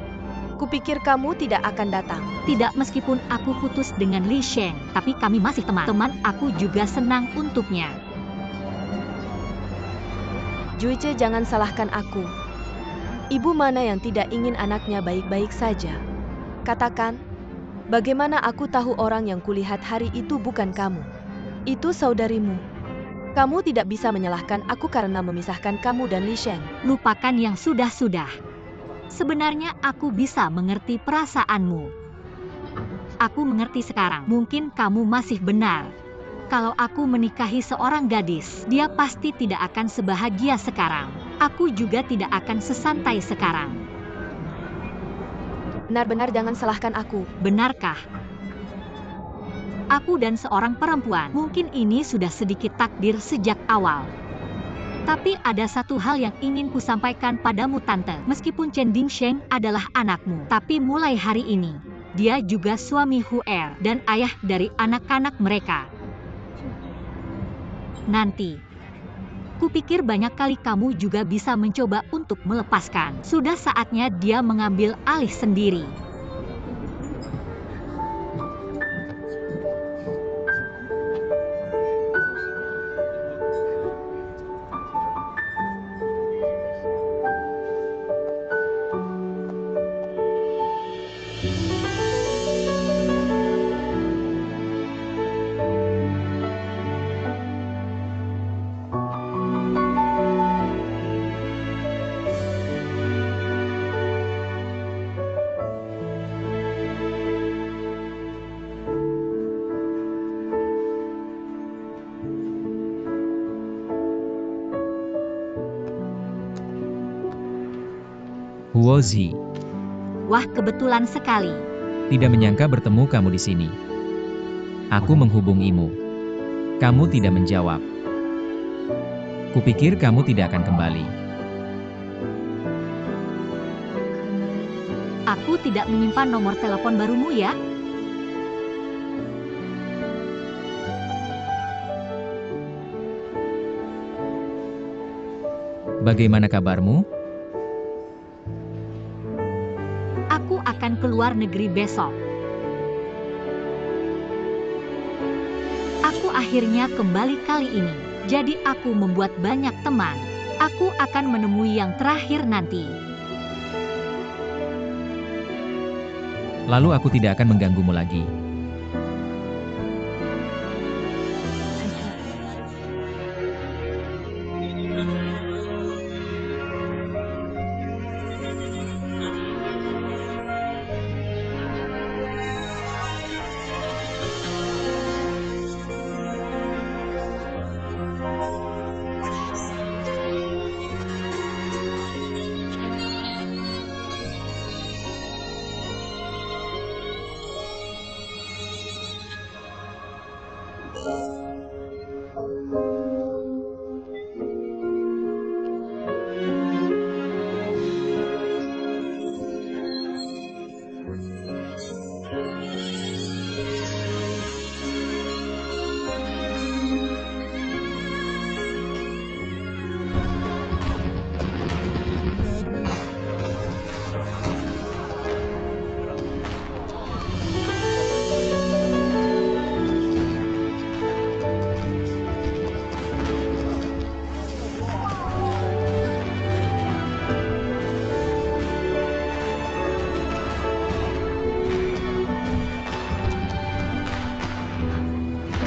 Kupikir kamu tidak akan datang. Tidak, meskipun aku putus dengan Li Sheng, tapi kami masih teman. Teman aku juga senang untuknya. Juice, jangan salahkan aku. Ibu mana yang tidak ingin anaknya baik-baik saja? Katakan, bagaimana aku tahu orang yang kulihat hari itu bukan kamu? Itu saudarimu. Kamu tidak bisa menyalahkan aku karena memisahkan kamu dan Li Sheng. Lupakan yang sudah-sudah. Sebenarnya aku bisa mengerti perasaanmu. Aku mengerti sekarang. Mungkin kamu masih benar. Kalau aku menikahi seorang gadis, dia pasti tidak akan sebahagia sekarang. Aku juga tidak akan sesantai sekarang. Benar-benar jangan salahkan aku. Benarkah? Aku dan seorang perempuan, mungkin ini sudah sedikit takdir sejak awal. Tapi ada satu hal yang ingin kusampaikan padamu, Tante. Meskipun Chen Dingsheng adalah anakmu, tapi mulai hari ini, dia juga suami Huer dan ayah dari anak-anak mereka. Nanti, kupikir banyak kali kamu juga bisa mencoba untuk melepaskan. Sudah saatnya dia mengambil alih sendiri. Huozi, Wah, kebetulan sekali. tidak menyangka bertemu kamu di sini. Aku menghubungimu. Kamu tidak menjawab. Kupikir kamu tidak akan kembali. Aku tidak menyimpan nomor telepon barumu ya. Bagaimana kabarmu? Aku akan keluar negeri besok. Aku akhirnya kembali kali ini. Jadi aku membuat banyak teman. Aku akan menemui yang terakhir nanti. Lalu aku tidak akan mengganggumu lagi.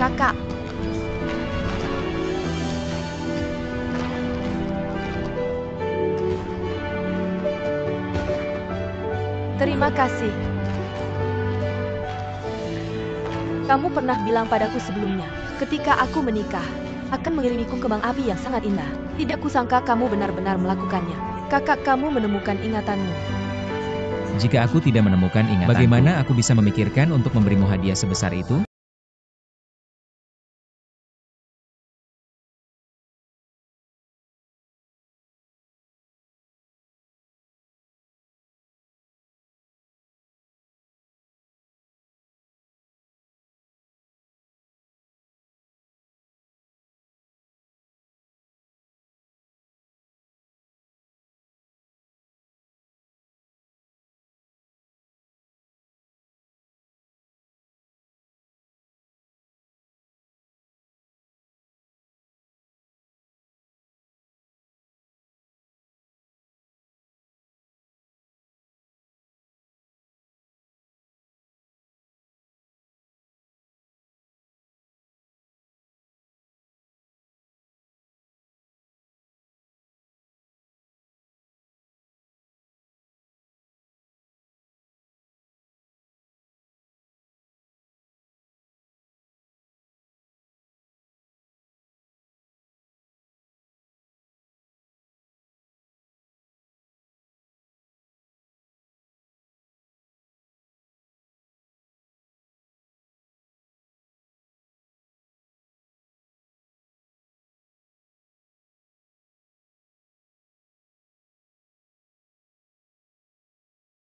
Kakak. Terima kasih. Kamu pernah bilang padaku sebelumnya, ketika aku menikah, akan mengirimiku kembang api yang sangat indah. Tidak kusangka kamu benar-benar melakukannya. Kakak, kamu menemukan ingatanmu. Jika aku tidak menemukan ingatan, bagaimana aku bisa memikirkan untuk memberimu hadiah sebesar itu?